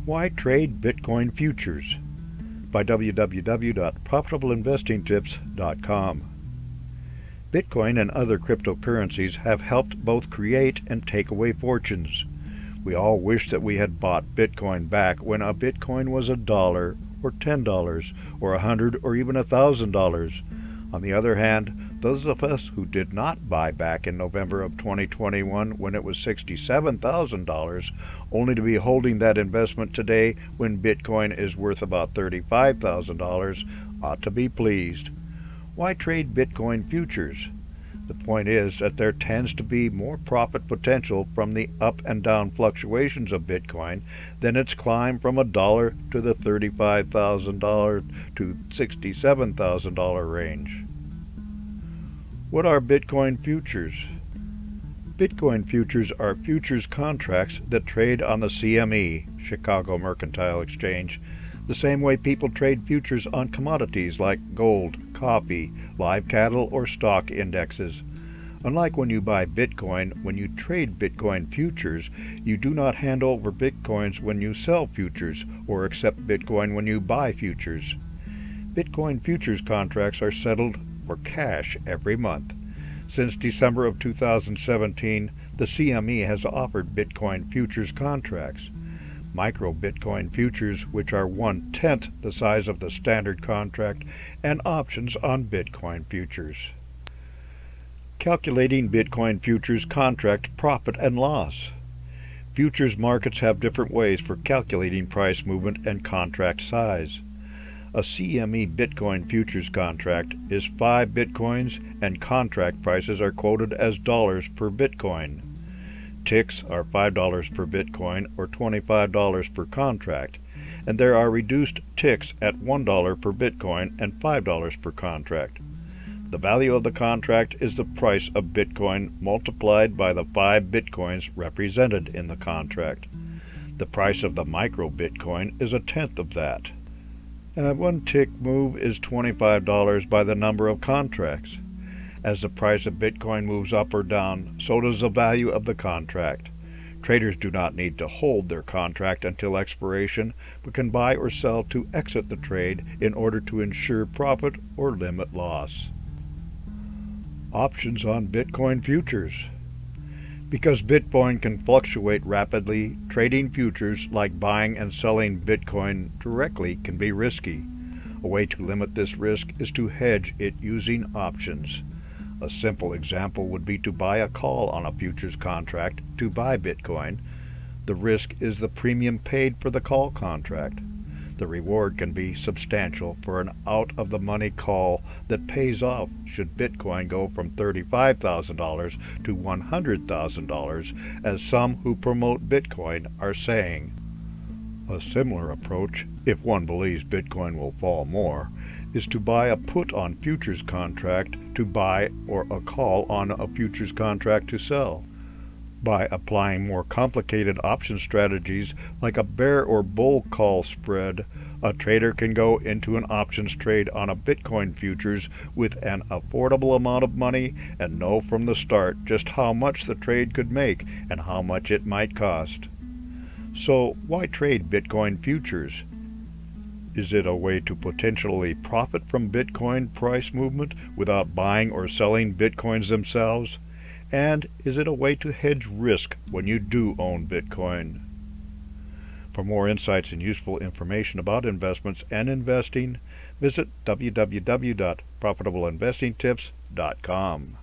Why Trade Bitcoin Futures by www.profitableinvestingtips.com. Bitcoin and other cryptocurrencies have helped both create and take away fortunes. We all wish that we had bought Bitcoin back when a Bitcoin was $1 or $10 or $100 or even $1,000. On the other hand, those of us who did not buy back in November of 2021 when it was $67,000, only to be holding that investment today when Bitcoin is worth about $35,000, ought to be pleased. Why trade Bitcoin futures? The point is that there tends to be more profit potential from the up and down fluctuations of Bitcoin than its climb from $1 to the $35,000 to $67,000 range. What are Bitcoin futures? Bitcoin futures are futures contracts that trade on the CME, Chicago Mercantile Exchange, the same way people trade futures on commodities like gold, coffee, live cattle, or stock indexes. Unlike when you buy Bitcoin, when you trade Bitcoin futures, you do not hand over Bitcoins when you sell futures or accept Bitcoin when you buy futures. Bitcoin futures contracts are settled for cash every month. Since December of 2017, the CME has offered Bitcoin futures contracts. Micro Bitcoin futures, which are 1/10 the size of the standard contract, and options on Bitcoin futures. Calculating Bitcoin futures contract profit and loss. Futures markets have different ways for calculating price movement and contract size. A CME Bitcoin futures contract is 5 Bitcoins and contract prices are quoted as dollars per Bitcoin. Ticks are $5 per Bitcoin or $25 per contract, and there are reduced ticks at $1 per Bitcoin and $5 per contract. The value of the contract is the price of Bitcoin multiplied by the 5 Bitcoins represented in the contract. The price of the micro Bitcoin is 1/10 of that. One tick move is $25 by the number of contracts. As the price of Bitcoin moves up or down, so does the value of the contract. Traders do not need to hold their contract until expiration, but can buy or sell to exit the trade in order to ensure profit or limit loss. Options on Bitcoin futures. Because Bitcoin can fluctuate rapidly, trading futures like buying and selling Bitcoin directly can be risky. A way to limit this risk is to hedge it using options. A simple example would be to buy a call on a futures contract to buy Bitcoin. The risk is the premium paid for the call contract. The reward can be substantial for an out-of-the-money call that pays off should Bitcoin go from $35,000 to $100,000, as some who promote Bitcoin are saying. A similar approach, if one believes Bitcoin will fall more, is to buy a put on futures contract to buy or a call on a futures contract to sell. By applying more complicated option strategies like a bear or bull call spread, a trader can go into an options trade on a Bitcoin futures with an affordable amount of money and know from the start just how much the trade could make and how much it might cost. So why trade Bitcoin futures? Is it a way to potentially profit from Bitcoin price movement without buying or selling Bitcoins themselves? And is it a way to hedge risk when you do own Bitcoin? For more insights and useful information about investments and investing, visit www.profitableinvestingtips.com.